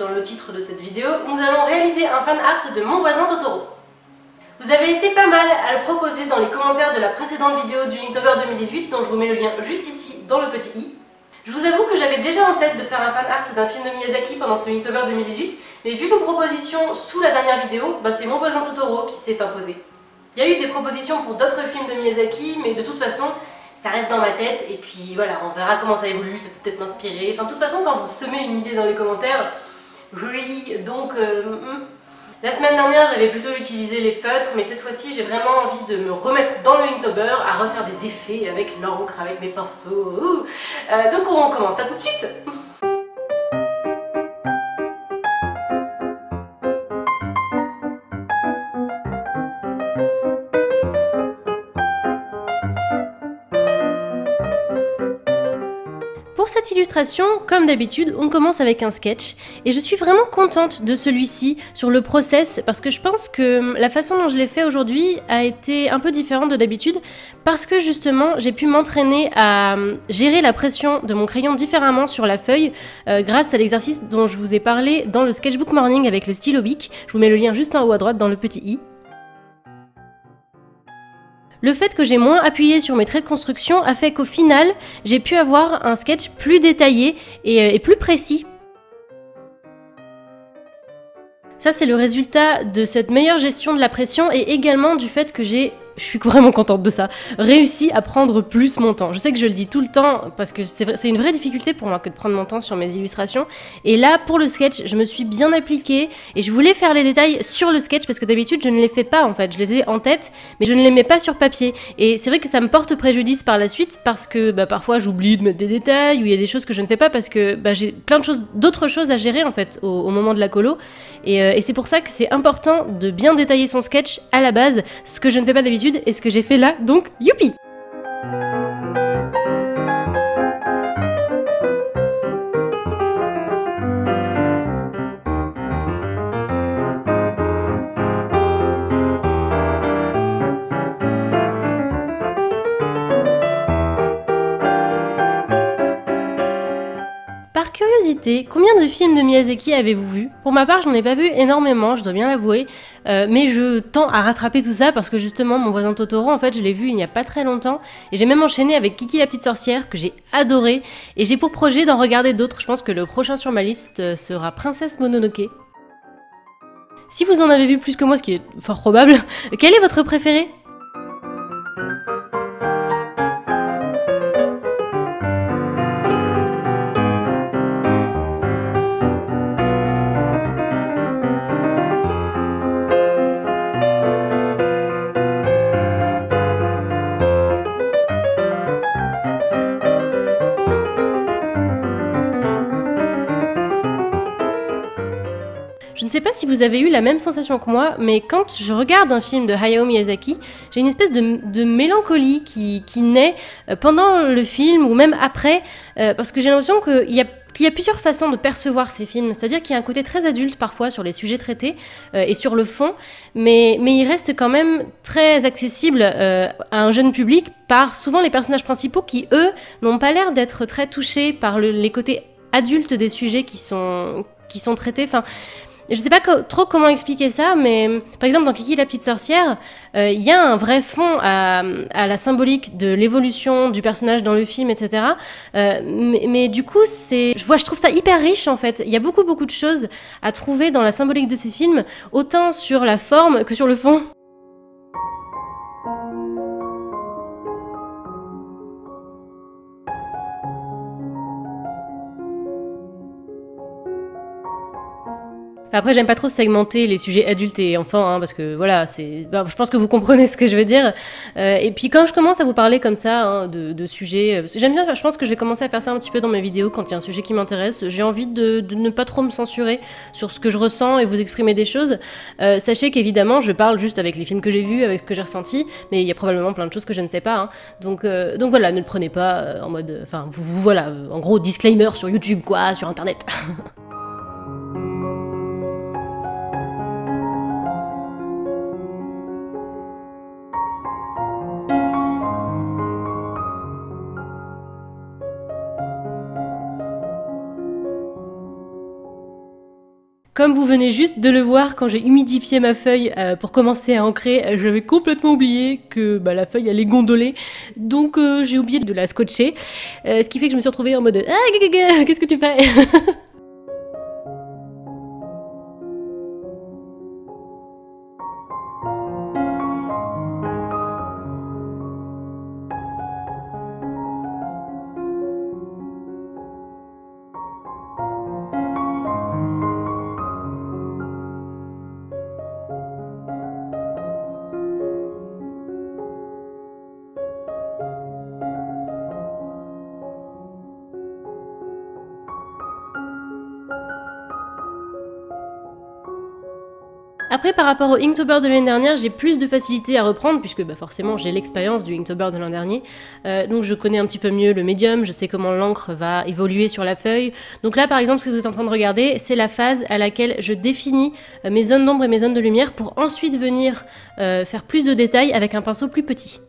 dans le titre de cette vidéo, nous allons réaliser un fan art de Mon voisin Totoro. Vous avez été pas mal à le proposer dans les commentaires de la précédente vidéo du Inktober 2018, dont je vous mets le lien juste ici dans le petit i. Je vous avoue que j'avais déjà en tête de faire un fan art d'un film de Miyazaki pendant ce Inktober 2018, mais vu vos propositions sous la dernière vidéo, c'est Mon voisin Totoro qui s'est imposé. Il y a eu des propositions pour d'autres films de Miyazaki, mais de toute façon, ça reste dans ma tête, et puis voilà, on verra comment ça évolue, ça peut peut-être m'inspirer. Enfin, de toute façon, quand vous semez une idée dans les commentaires, really, donc... La semaine dernière, j'avais plutôt utilisé les feutres, mais cette fois-ci, j'ai vraiment envie de me remettre dans le Inktober, à refaire des effets avec l'encre, avec mes pinceaux. Donc on commence ça tout de suite. Pour cette illustration, comme d'habitude, on commence avec un sketch et je suis vraiment contente de celui-ci sur le process parce que je pense que la façon dont je l'ai fait aujourd'hui a été un peu différente de d'habitude parce que justement j'ai pu m'entraîner à gérer la pression de mon crayon différemment sur la feuille grâce à l'exercice dont je vous ai parlé dans le sketchbook morning avec le stylo bic. Je vous mets le lien juste en haut à droite dans le petit i. Le fait que j'ai moins appuyé sur mes traits de construction a fait qu'au final, j'ai pu avoir un sketch plus détaillé et plus précis. Ça, c'est le résultat de cette meilleure gestion de la pression et également du fait que je suis vraiment contente de ça, réussi à prendre plus mon temps. Je sais que je le dis tout le temps parce que c'est une vraie difficulté pour moi que de prendre mon temps sur mes illustrations. Et là, pour le sketch, je me suis bien appliquée et je voulais faire les détails sur le sketch parce que d'habitude, je ne les fais pas en fait. Je les ai en tête, mais je ne les mets pas sur papier. Et c'est vrai que ça me porte préjudice par la suite parce que parfois, j'oublie de mettre des détails ou il y a des choses que je ne fais pas parce que j'ai plein de choses, d'autres choses à gérer en fait au moment de la colo. Et c'est pour ça que c'est important de bien détailler son sketch à la base, ce que je ne fais pas d'habitude et ce que j'ai fait là, donc youpi! Par curiosité, combien de films de Miyazaki avez-vous vu? Pour ma part, je n'en ai pas vu énormément, je dois bien l'avouer, mais je tends à rattraper tout ça parce que justement, Mon voisin Totoro, en fait, je l'ai vu il n'y a pas très longtemps et j'ai même enchaîné avec Kiki la petite sorcière que j'ai adoré et j'ai pour projet d'en regarder d'autres. Je pense que le prochain sur ma liste sera Princesse Mononoke. Si vous en avez vu plus que moi, ce qui est fort probable, quel est votre préféré? Je ne sais pas si vous avez eu la même sensation que moi, mais quand je regarde un film de Hayao Miyazaki, j'ai une espèce de mélancolie qui naît pendant le film ou même après, parce que j'ai l'impression qu'il y a plusieurs façons de percevoir ces films, c'est-à-dire qu'il y a un côté très adulte parfois sur les sujets traités et sur le fond, mais il reste quand même très accessible à un jeune public par souvent les personnages principaux qui, eux, n'ont pas l'air d'être très touchés par les côtés adultes des sujets qui sont traités. Enfin, je sais pas trop comment expliquer ça, mais par exemple dans Kiki la petite sorcière, il y a un vrai fond à la symbolique de l'évolution du personnage dans le film, etc. Mais du coup, je trouve ça hyper riche en fait. Il y a beaucoup de choses à trouver dans la symbolique de ces films, autant sur la forme que sur le fond. Après, j'aime pas trop segmenter les sujets adultes et enfants, parce que voilà, je pense que vous comprenez ce que je veux dire. Et puis quand je commence à vous parler comme ça de sujets, j'aime bien, je pense que je vais commencer à faire ça un petit peu dans mes vidéos quand il y a un sujet qui m'intéresse. J'ai envie de ne pas trop me censurer sur ce que je ressens et vous exprimer des choses. Sachez qu'évidemment, je parle juste avec les films que j'ai vus, avec ce que j'ai ressenti, mais il y a probablement plein de choses que je ne sais pas. Donc voilà, ne le prenez pas en mode, enfin, voilà, en gros, disclaimer sur YouTube, quoi, sur Internet. Comme vous venez juste de le voir, quand j'ai humidifié ma feuille pour commencer à ancrer, j'avais complètement oublié que la feuille allait gondoler, donc j'ai oublié de la scotcher, ce qui fait que je me suis retrouvée en mode « Ah, qu'est-ce que tu fais ?» Après, par rapport au Inktober de l'année dernière, j'ai plus de facilité à reprendre, puisque forcément j'ai l'expérience du Inktober de l'an dernier. Donc je connais un petit peu mieux le médium, je sais comment l'encre va évoluer sur la feuille. Donc là, par exemple, ce que vous êtes en train de regarder, c'est la phase à laquelle je définis mes zones d'ombre et mes zones de lumière pour ensuite venir faire plus de détails avec un pinceau plus petit.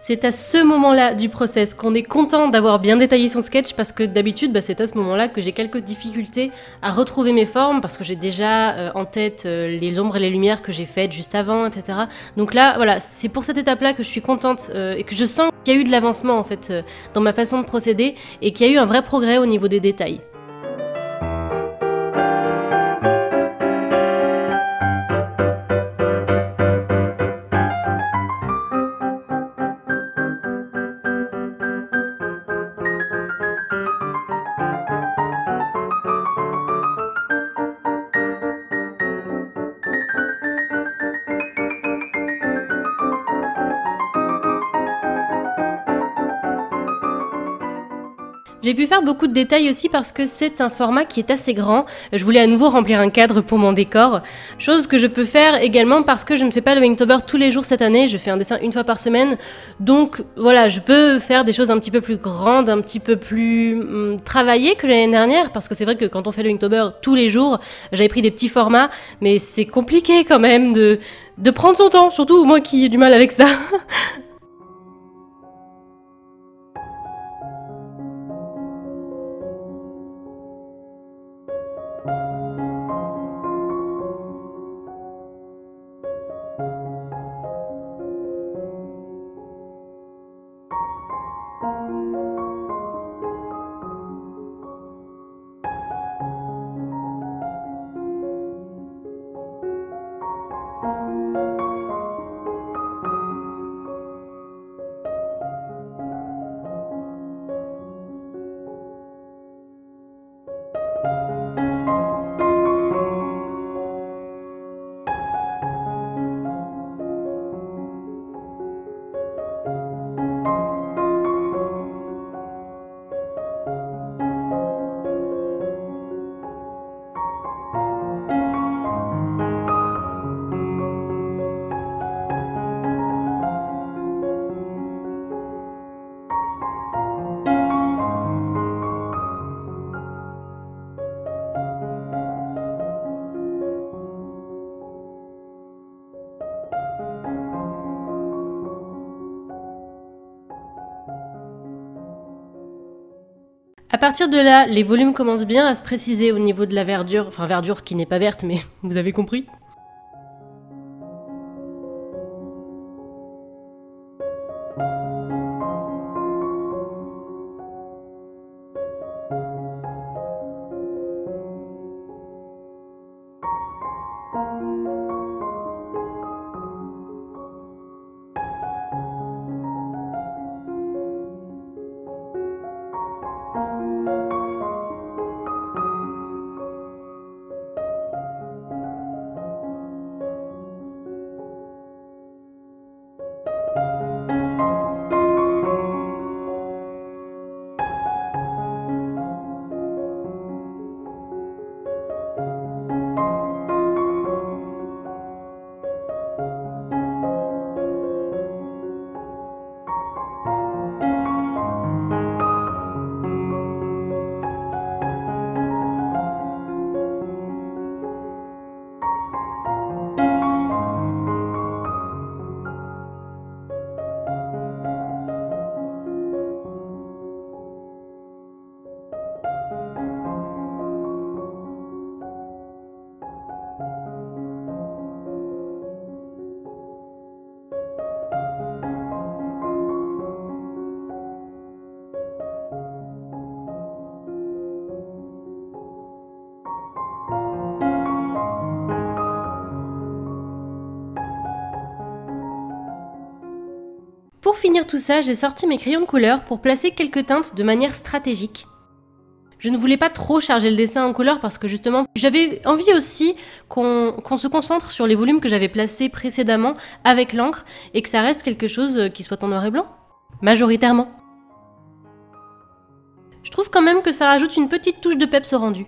C'est à ce moment-là du process qu'on est content d'avoir bien détaillé son sketch parce que d'habitude, c'est à ce moment-là que j'ai quelques difficultés à retrouver mes formes parce que j'ai déjà en tête les ombres et les lumières que j'ai faites juste avant, etc. Donc là, voilà, c'est pour cette étape-là que je suis contente et que je sens qu'il y a eu de l'avancement en fait dans ma façon de procéder et qu'il y a eu un vrai progrès au niveau des détails. J'ai pu faire beaucoup de détails aussi parce que c'est un format qui est assez grand. Je voulais à nouveau remplir un cadre pour mon décor. Chose que je peux faire également parce que je ne fais pas le Inktober tous les jours cette année. Je fais un dessin une fois par semaine. Donc voilà, je peux faire des choses un petit peu plus grandes, un petit peu plus travaillées que l'année dernière. Parce que c'est vrai que quand on fait le Inktober tous les jours, j'avais pris des petits formats. Mais c'est compliqué quand même de prendre son temps. Surtout moi qui ai du mal avec ça. À partir de là, les volumes commencent bien à se préciser au niveau de la verdure, enfin verdure qui n'est pas verte, mais vous avez compris. Pour finir tout ça, j'ai sorti mes crayons de couleur pour placer quelques teintes de manière stratégique. Je ne voulais pas trop charger le dessin en couleur parce que justement, j'avais envie aussi qu'on se concentre sur les volumes que j'avais placés précédemment avec l'encre et que ça reste quelque chose qui soit en noir et blanc, majoritairement. Je trouve quand même que ça rajoute une petite touche de peps au rendu.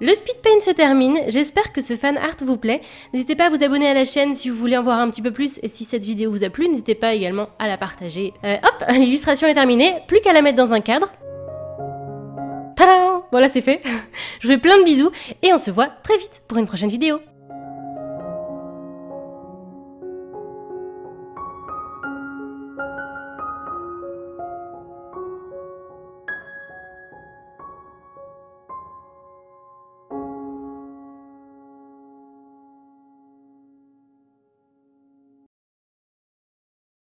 Le speed paint se termine, j'espère que ce fan art vous plaît. N'hésitez pas à vous abonner à la chaîne si vous voulez en voir un petit peu plus et si cette vidéo vous a plu, n'hésitez pas également à la partager. Hop, l'illustration est terminée, plus qu'à la mettre dans un cadre. Tadam! Voilà, c'est fait. Je vous fais plein de bisous et on se voit très vite pour une prochaine vidéo.